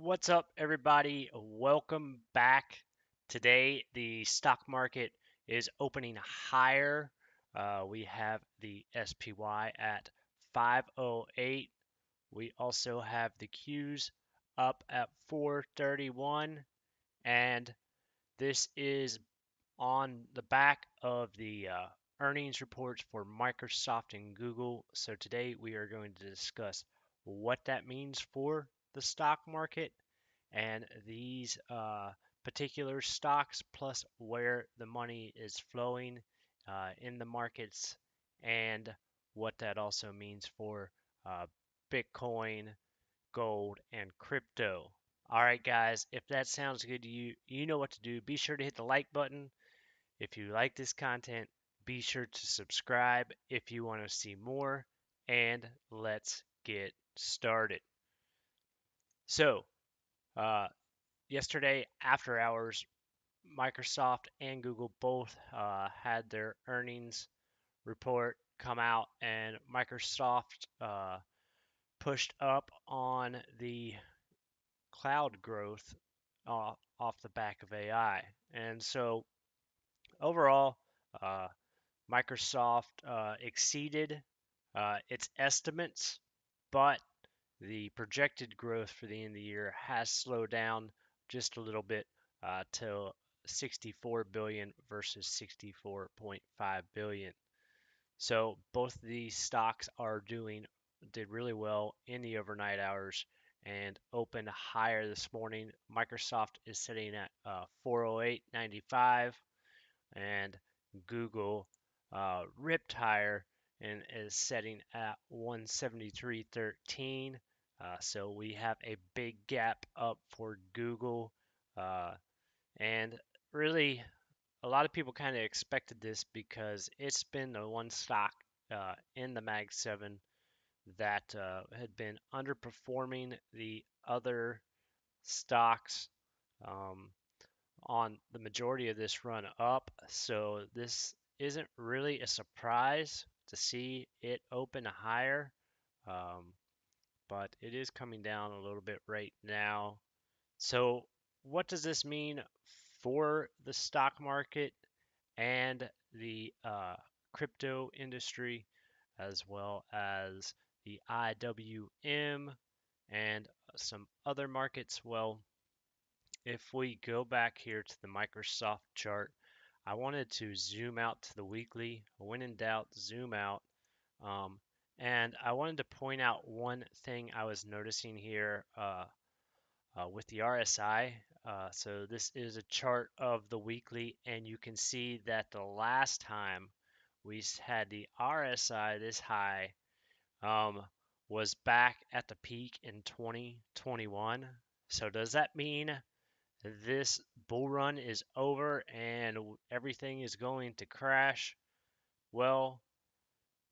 What's up, everybody? Welcome back. Today, the stock market is opening higher. We have the SPY at 508. We also have the Qs up at 431. And this is on the back of the earnings reports for Microsoft and Google. So today we are going to discuss what that means for the stock market and these particular stocks, plus where the money is flowing in the markets, and what that also means for uh, Bitcoin, gold, and crypto. All right, guys, if that sounds good to you, you know what to do. Be sure to hit the like button if you like this content. Be sure to subscribe if you want to see more, and let's get started. So, uh, yesterday after hours, Microsoft and Google both had their earnings report come out, and Microsoft pushed up on the cloud growth off the back of AI. And so overall, uh, Microsoft exceeded its estimates, but the projected growth for the end of the year has slowed down just a little bit to 64 billion versus 64.5 billion. So both of these stocks did really well in the overnight hours and opened higher this morning. Microsoft is sitting at 408.95, and Google ripped higher and is setting at 173.13. So we have a big gap up for Google, uh, and really a lot of people kind of expected this because it's been the one stock in the Mag 7 that had been underperforming the other stocks um, on the majority of this run up. So this isn't really a surprise to see it open higher, um, but it is coming down a little bit right now. So what does this mean for the stock market and the crypto industry, as well as the IWM and some other markets? Well, if we go back here to the Microsoft chart, I wanted to zoom out to the weekly. When in doubt, zoom out. Um, and I wanted to point out one thing I was noticing here with the RSI. So this is a chart of the weekly, and you can see that the last time we had the RSI this high um, was back at the peak in 2021. So does that mean this bull run is over and everything is going to crash? Well,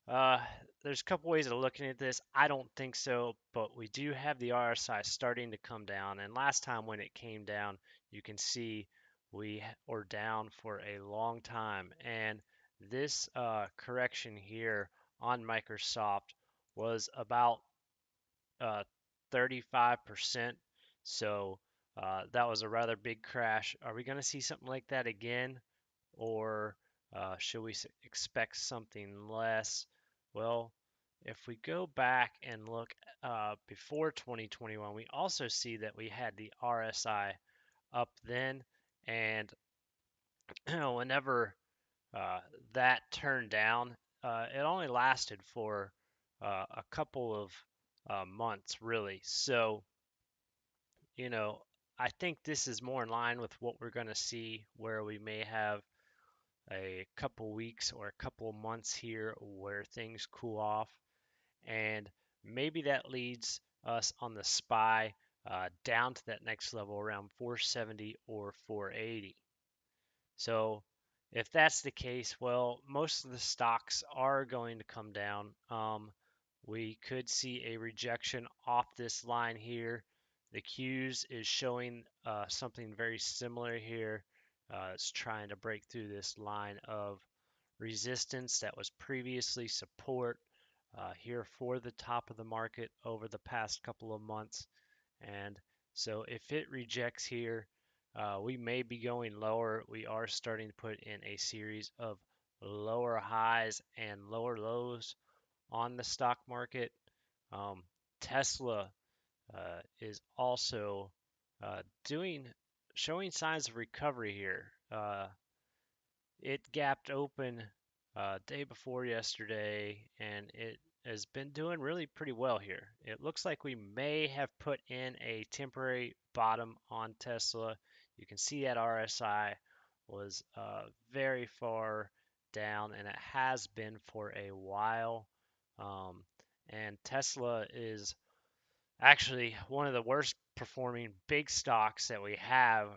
uh, there's a couple ways of looking at this. I don't think so, but we do have the RSI starting to come down. And last time when it came down, you can see we were down for a long time. And this correction here on Microsoft was about uh, 35%. So that was a rather big crash. Are we going to see something like that again? Or should we expect something less? Well, if we go back and look before 2021, we also see that we had the RSI up then, and whenever uh, that turned down, it only lasted for a couple of months, really. So, I think this is more in line with what we're going to see, where we may have a couple weeks or a couple months here where things cool off, and maybe that leads us on the SPY down to that next level around 470 or 480. So if that's the case, well, most of the stocks are going to come down. We could see a rejection off this line here. The Qs is showing something very similar here. It's trying to break through this line of resistance that was previously support here for the top of the market over the past couple of months. And So if it rejects here, we may be going lower. We are starting to put in a series of lower highs and lower lows on the stock market. Um, Tesla is also doing showing signs of recovery here. It gapped open day before yesterday, and it has been doing really pretty well here. It looks like we may have put in a temporary bottom on Tesla. You can see that RSI was very far down, and it has been for a while. Um, and Tesla is actually one of the worst performing big stocks that we have,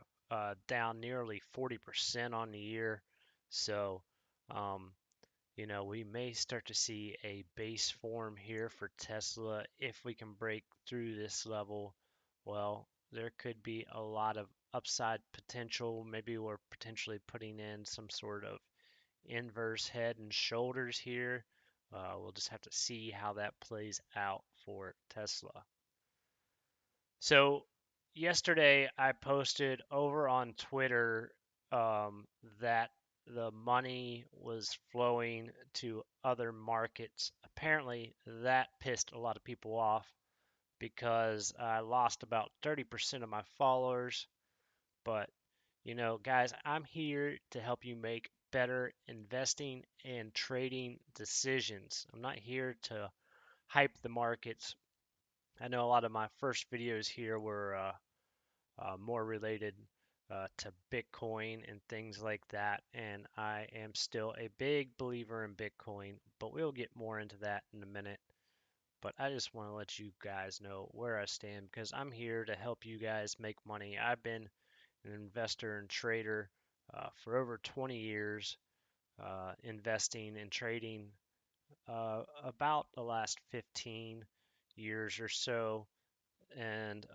down nearly 40% on the year. So, um, we may start to see a base form here for Tesla if we can break through this level. Well, there could be a lot of upside potential. Maybe we're potentially putting in some sort of inverse head and shoulders here. We'll just have to see how that plays out for Tesla. So yesterday I posted over on Twitter, that the money was flowing to other markets. Apparently, that pissed a lot of people off because I lost about 30% of my followers. But, guys, I'm here to help you make better investing and trading decisions. I'm not here to hype the markets. I know a lot of my first videos here were more related to Bitcoin and things like that, and I am still a big believer in Bitcoin, but we'll get more into that in a minute. But I just want to let you guys know where I stand because I'm here to help you guys make money. I've been an investor and trader for over 20 years, investing and trading about the last 15 years or so, and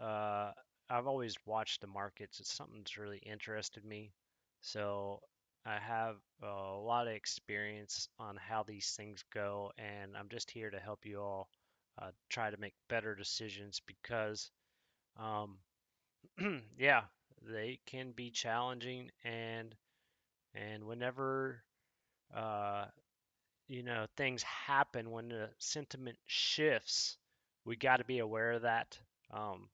I've always watched the markets. It's something that's really interested me. So I have a lot of experience on how these things go, and I'm just here to help you all try to make better decisions because, um, yeah, they can be challenging, and whenever uh, things happen, when the sentiment shifts, we got to be aware of that. Um,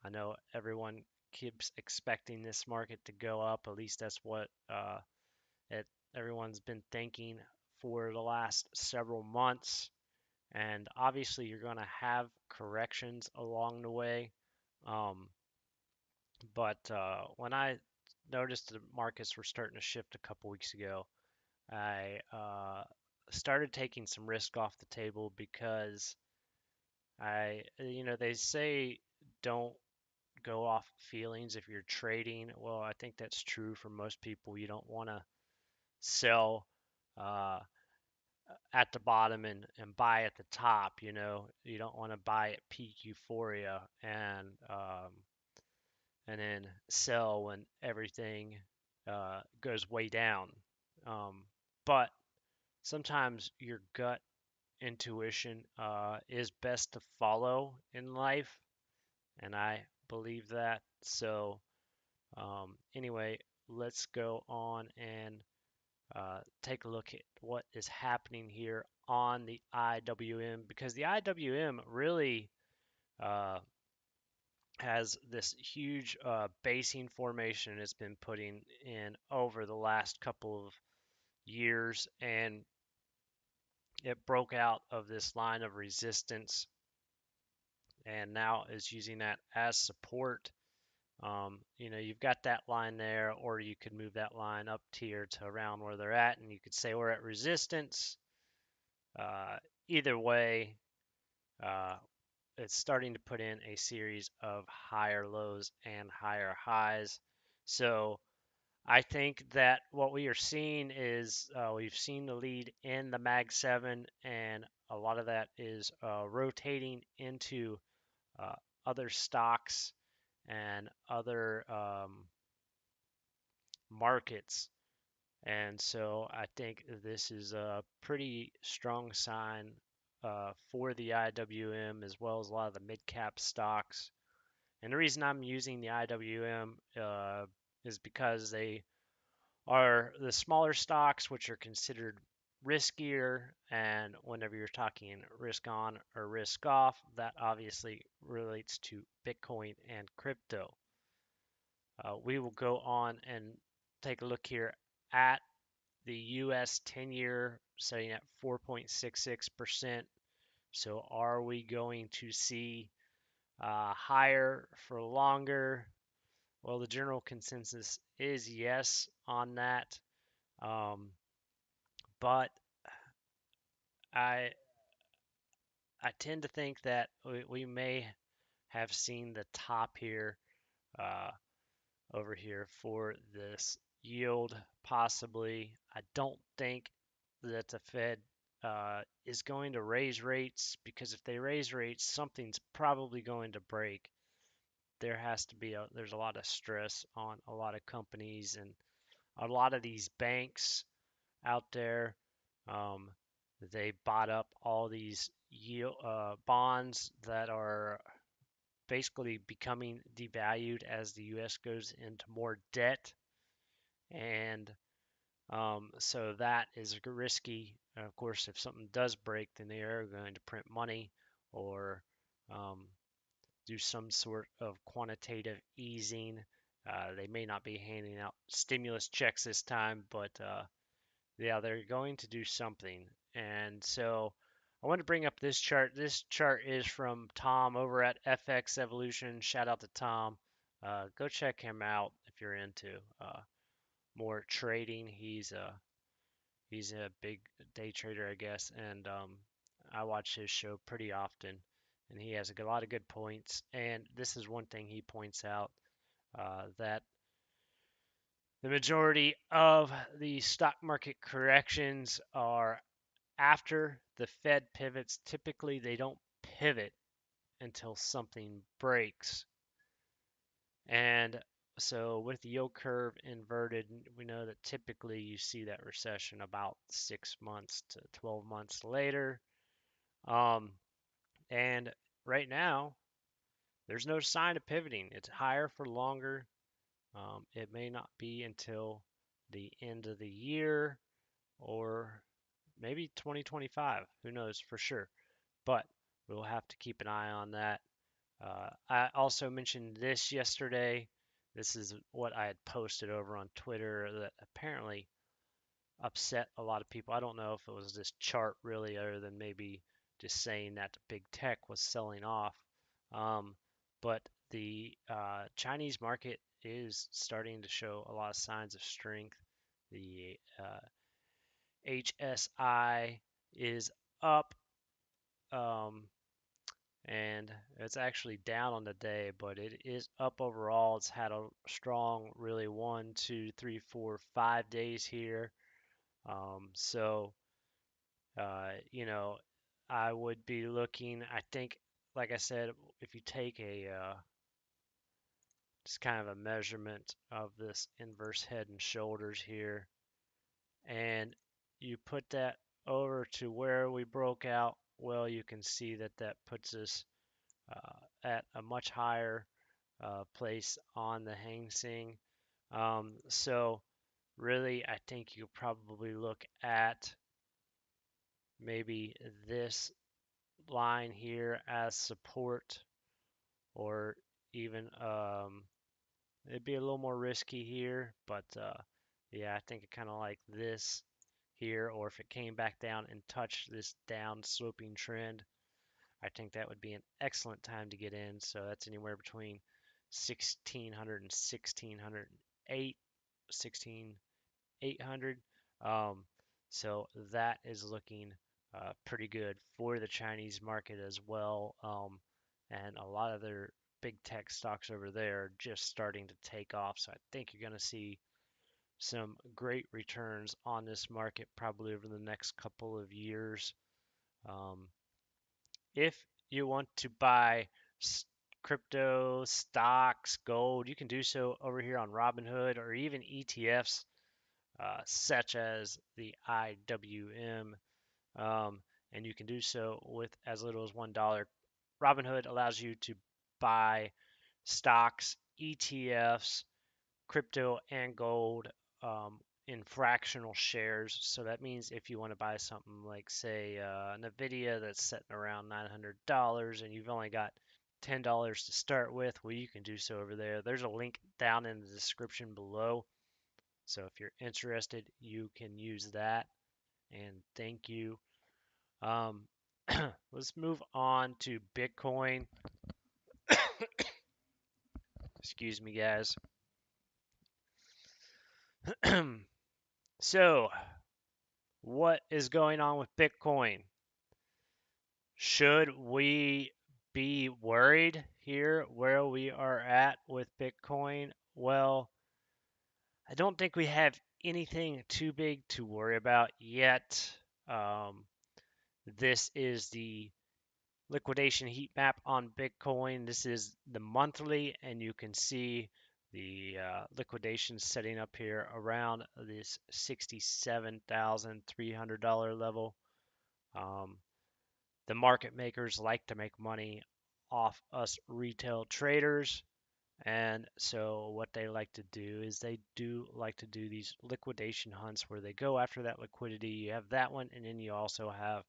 I know everyone keeps expecting this market to go up. At least that's what it, everyone's been thinking for the last several months. And obviously, you're going to have corrections along the way. Um, but when I noticed the markets were starting to shift a couple weeks ago, I started taking some risk off the table because they say don't go off feelings if you're trading. Well, I think that's true for most people. You don't want to sell uh, at the bottom and buy at the top. You don't want to buy at peak euphoria and then sell when everything goes way down. Um, but sometimes your gut intuition is best to follow in life, and I believe that. So anyway, let's go on and take a look at what is happening here on the IWM because the IWM really uh, has this huge basing formation it's been putting in over the last couple of years, and it broke out of this line of resistance and now is using that as support. You've got that line there, or you could move that line up tier to around where they're at, and you could say we're at resistance. Uh, Either way, uh, it's starting to put in a series of higher lows and higher highs. So I think that what we are seeing is we've seen the lead in the Mag 7, and a lot of that is rotating into uh, other stocks and other markets. And so I think this is a pretty strong sign for the IWM as well as a lot of the mid cap stocks. And the reason I'm using the IWM is because they are the smaller stocks, which are considered riskier. And whenever you're talking risk on or risk off, that obviously relates to Bitcoin and crypto. We will go on and take a look here at the US 10-year setting at 4.66%. So are we going to see higher for longer? Well, the general consensus is yes on that. Um, but I I tend to think that we may have seen the top here uh, over here for this yield, possibly. I don't think that the Fed is going to raise rates because if they raise rates, something's probably going to break. There's a lot of stress on a lot of companies and a lot of these banks out there. Um, they bought up all these yield bonds that are basically becoming devalued as the U.S. goes into more debt, and so that is risky. And of course, if something does break, then they are going to print money or um, do some sort of quantitative easing. They may not be handing out stimulus checks this time, but yeah, they're going to do something. And so I want to bring up this chart. This chart is from Tom over at FX Evolution. Shout out to Tom. Go check him out if you're into more trading. He's a big day trader, I guess, and I watch his show pretty often, and he has a lot of good points. And this is one thing he points out that the majority of the stock market corrections are after the Fed pivots. Typically, they don't pivot until something breaks. And so with the yield curve inverted, we know that typically you see that recession about 6 months to 12 months later. Um, and right now, there's no sign of pivoting. It's higher for longer. It may not be until the end of the year or maybe 2025. Who knows for sure? But we'll have to keep an eye on that. I also mentioned this yesterday. This is what I had posted over on Twitter that apparently upset a lot of people. I don't know if it was this chart really, other than maybe just saying that big tech was selling off. Um, but the Chinese market is starting to show a lot of signs of strength. The HSI is up, um, and it's actually down on the day, but it is up overall. It's had a strong, really 1, 2, 3, 4, 5 days here. So you know, I would be looking. I think, like I said, if you take a just kind of a measurement of this inverse head and shoulders here, and you put that over to where we broke out, well, you can see that that puts us at a much higher place on the Hang Seng. So really, I think you probably look at maybe this line here as support, or even it'd be a little more risky here, but yeah, I think it kind of like this here, or if it came back down and touched this down sloping trend, I think that would be an excellent time to get in. So that's anywhere between 1600 and 1608, 16800. Um, so that is looking pretty good for the Chinese market as well. And a lot of their big tech stocks over there are just starting to take off. So I think you're going to see some great returns on this market probably over the next couple of years. Um, if you want to buy crypto, stocks, gold, you can do so over here on Robinhood or even ETFs such as the IWM. And you can do so with as little as $1. Robinhood allows you to buy stocks, ETFs, crypto, and gold um, in fractional shares. So that means if you want to buy something like, say, Nvidia that's sitting around $900 and you've only got $10 to start with, well, you can do so over there. There's a link down in the description below. So if you're interested, you can use that. And thank you. Um, let's move on to Bitcoin. Excuse me, guys. So, what is going on with Bitcoin? Should we be worried here where we are at with Bitcoin? Well, I don't think we have anything too big to worry about yet. Um, this is the liquidation heat map on Bitcoin. This is the monthly, and you can see the liquidation setting up here around this $67,300 level. Um, the market makers like to make money off us retail traders. And so what they like to do is they do like to do these liquidation hunts where they go after that liquidity. You have that one, and then you also have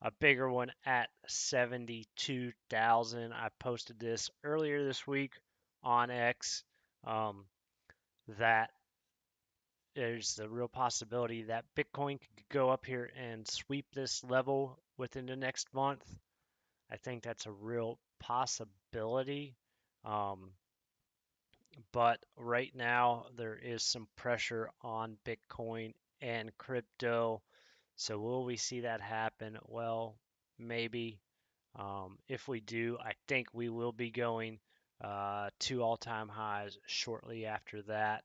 a bigger one at 72,000. I posted this earlier this week on X, um, that there's the real possibility that Bitcoin could go up here and sweep this level within the next month. I think that's a real possibility. Um, but right now, there is some pressure on Bitcoin and crypto. So, will we see that happen? Well, maybe. If we do, I think we will be going to all-time highs shortly after that.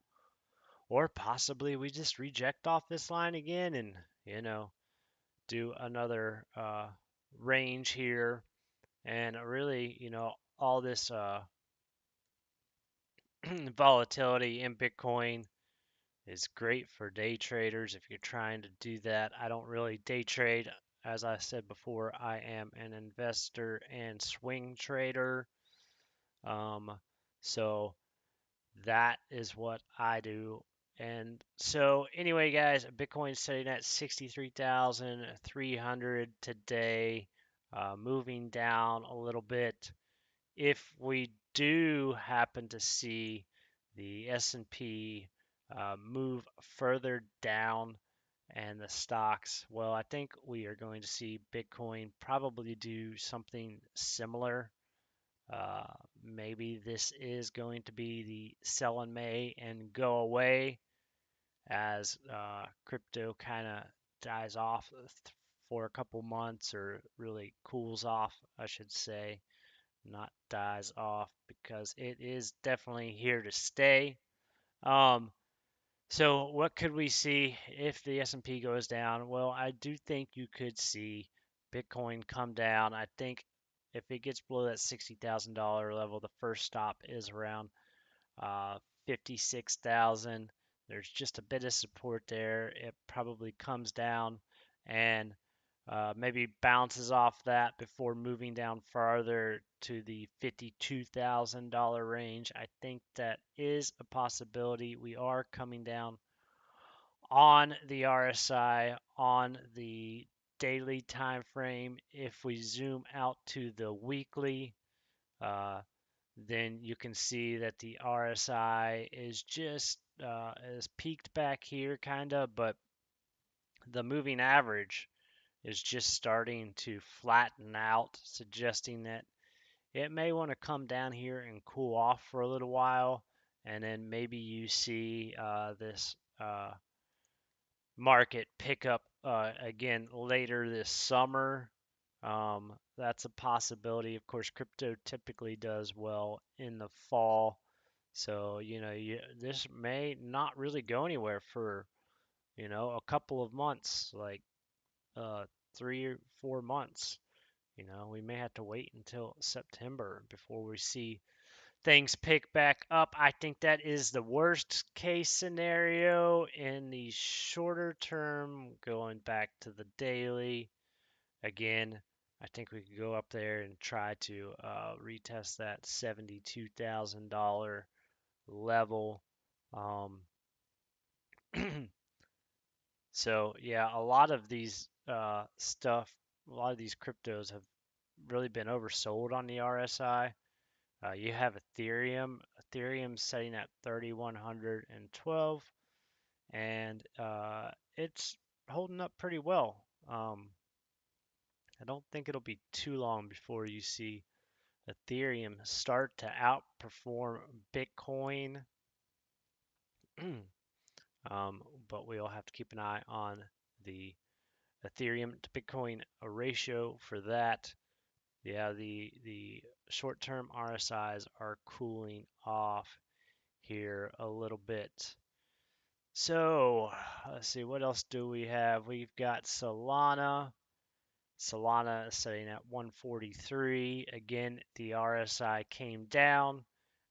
Or possibly we just reject off this line again and, do another range here. And really, all this volatility in Bitcoin is great for day traders if you're trying to do that. I don't really day trade. As I said before, I am an investor and swing trader. Um, so that is what I do. And so, anyway, guys, Bitcoin's sitting at 63,300 today, moving down a little bit. If we do happen to see the S&P move further down and the stocks, well, I think we are going to see Bitcoin probably do something similar. Uh, Maybe this is going to be the sell in May and go away as crypto kind of dies off for a couple months or really cools off, I should say, not dies off because it is definitely here to stay. Um, so what could we see if the S&P goes down? Well, I do think you could see Bitcoin come down. I think if it gets below that $60,000 level, the first stop is around 56,000. There's just a bit of support there. It probably comes down and maybe bounces off that before moving down farther to the $52,000 range. I think that is a possibility. We are coming down on the RSI on the daily time frame. If we zoom out to the weekly, uh, then you can see that the RSI is just is peaked back here, kind of, but the moving average is just starting to flatten out, suggesting that it may want to come down here and cool off for a little while, and then maybe you see this market pick up again later this summer. That's a possibility. Of course, crypto typically does well in the fall. So, this may not really go anywhere for, a couple of months, like 3 or 4 months. We may have to wait until September before we see things pick back up. I think that is the worst case scenario in the shorter term, going back to the daily. Again, I think we could go up there and try to retest that $72,000 level. Um, so yeah, a lot of these a lot of these cryptos have really been oversold on the RSI. You have Ethereum. Ethereum's setting at 3,112, and it's holding up pretty well. I don't think it'll be too long before you see Ethereum start to outperform Bitcoin. um, but we'll have to keep an eye on the Ethereum to Bitcoin ratio for that. Yeah, the short-term RSIs are cooling off here a little bit. So let's see, what else do we have? We've got Solana. Solana is sitting at 143. Again, the RSI came down,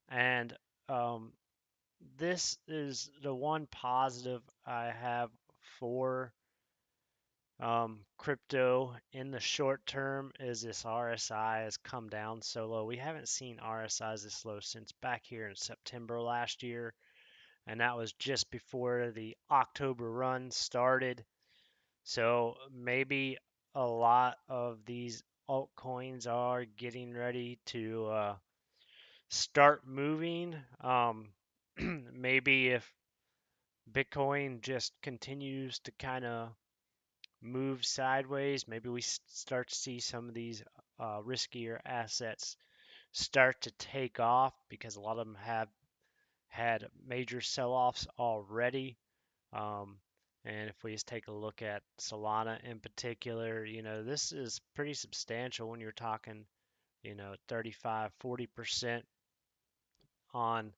and um, this is the one positive I have for crypto in the short term is this RSI has come down so low. We haven't seen RSIs this low since back here in September last year, and that was just before the October run started. So maybe a lot of these altcoins are getting ready to start moving. Maybe if Bitcoin just continues to kind of move sideways, maybe we start to see some of these riskier assets start to take off because a lot of them have had major sell-offs already. Um, and if we just take a look at Solana in particular, this is pretty substantial when you're talking, 35, 40% on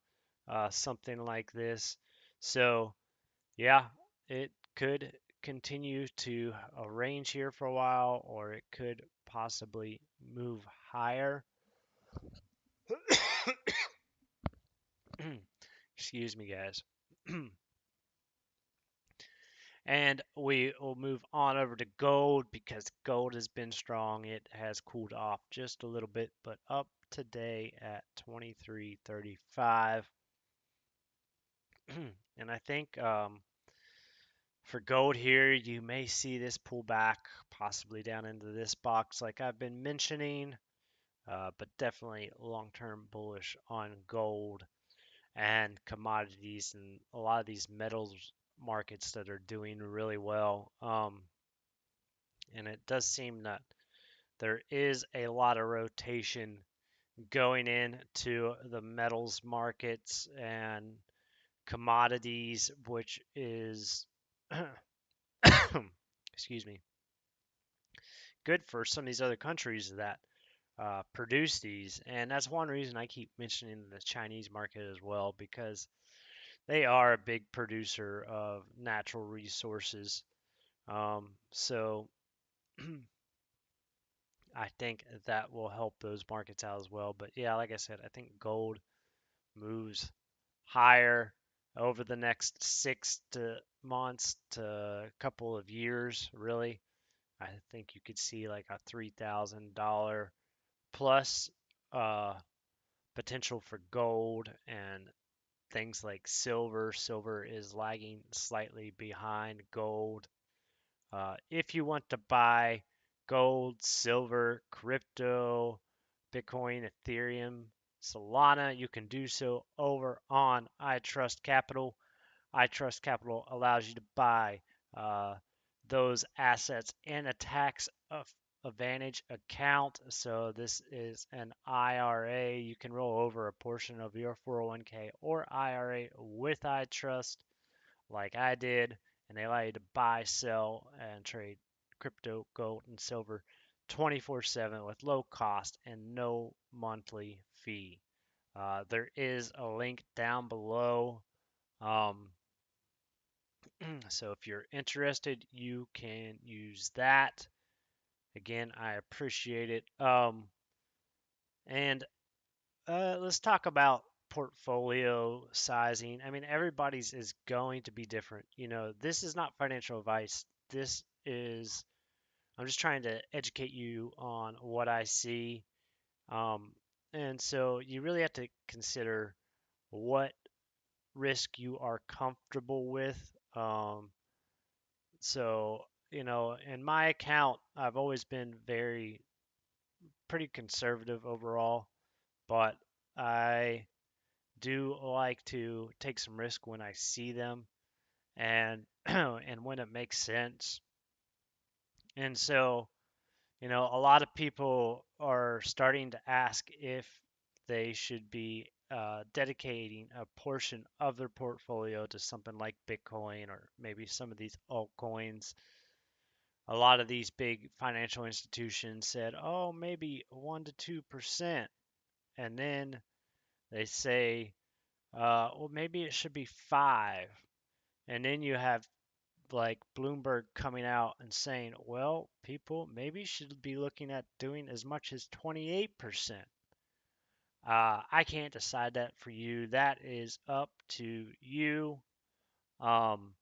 something like this. So, yeah, it could continue to range here for a while, or it could possibly move higher. Excuse me, guys. And we will move on over to gold because gold has been strong. It has cooled off just a little bit, but up today at 23.35. And I think for gold here, you may see this pull back possibly down into this box like I've been mentioning, but definitely long-term bullish on gold and commodities and a lot of these metals markets that are doing really well. And it does seem that there is a lot of rotation going into the metals markets and commodities, which is, excuse me, good for some of these other countries that produce these. And that's one reason I keep mentioning the Chinese market as well, because they are a big producer of natural resources. So I think that will help those markets out as well. But yeah, like I said, I think gold moves higher over the next 6 months to a couple of years, really. I think you could see like a $3,000 plus uh, potential for gold and things like silver. Silver is lagging slightly behind gold. If you want to buy gold, silver, crypto, Bitcoin, Ethereum, Solana, you can do so over on iTrust Capital. iTrust Capital allows you to buy uh, those assets in a tax advantage account. So this is an IRA. You can roll over a portion of your 401k or IRA with iTrust like I did, and they allow you to buy, sell, and trade crypto, gold, and silver 24/7 with low cost and no monthly fee. There is a link down below. Um, so if you're interested, you can use that. Again, I appreciate it. And let's talk about portfolio sizing. I mean, everybody's is going to be different. This is not financial advice. This is I'm just trying to educate you on what I see. Um, and so you really have to consider what risk you are comfortable with. So, in my account, I've always been pretty conservative overall, but I do like to take some risk when I see them and and when it makes sense. And so, a lot of people are starting to ask if they should be dedicating a portion of their portfolio to something like Bitcoin or maybe some of these altcoins. A lot of these big financial institutions said, oh, maybe 1 to 2%. And then they say, well, maybe it should be 5. And then you have like Bloomberg coming out and saying, well, people maybe should be looking at doing as much as 28%. I can't decide that for you. That is up to you. Um,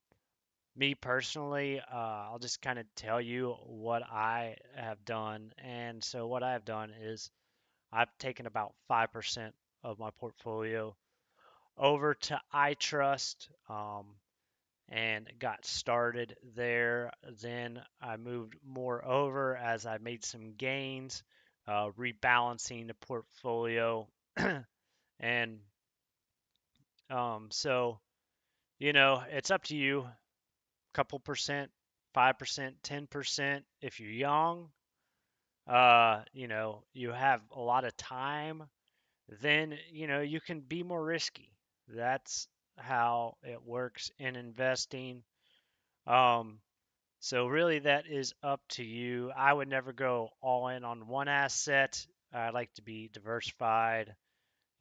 Me personally, I'll just kind of tell you what I have done. And so, what I've done is I've taken about 5% of my portfolio over to iTrust. And got started there. Then I moved more over as I made some gains, rebalancing the portfolio. And so, it's up to you. Couple percent, 5%, 10%. If you're young, you have a lot of time, then, you can be more risky. That's how it works in investing. Um, So really that is up to you. I would never go all in on one asset. I like to be diversified.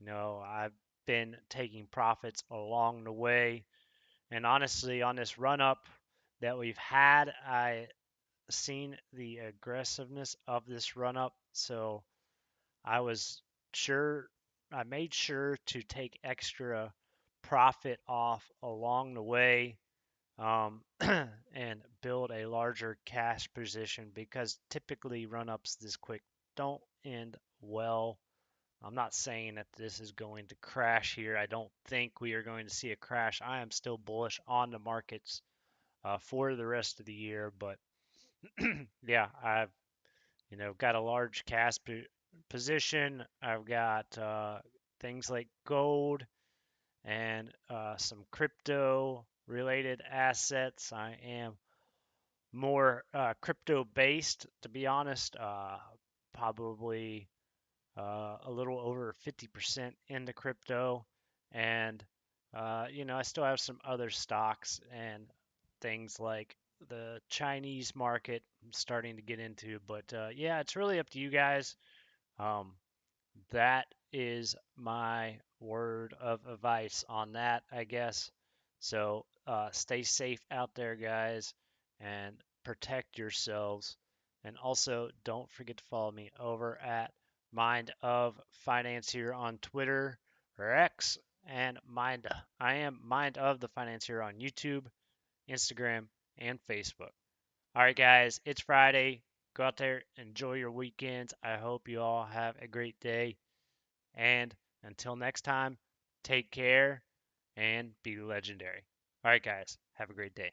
I've been taking profits along the way. And honestly, on this run up that we've had, I seen the aggressiveness of this run up. So I was sure I made sure to take extra profit off along the way, and build a larger cash position because typically run ups this quick don't end well. I'm not saying that this is going to crash here. I don't think we are going to see a crash. I am still bullish on the markets for the rest of the year, but yeah, I've got a large cash position. I've got things like gold and some crypto related assets. I am more crypto based, to be honest. Probably a little over 50% into crypto. And, I still have some other stocks and things like the Chinese market I'm starting to get into. But yeah, it's really up to you guys. Um, that is my word of advice on that, I guess. So stay safe out there, guys, and protect yourselves. And also, don't forget to follow me over at Mind of Financier on Twitter or X, and I am Mind of the Financier on YouTube, Instagram, and Facebook. All right, guys, it's Friday. Go out there, enjoy your weekends. I hope you all have a great day. And until next time, take care and be legendary. All right, guys, have a great day.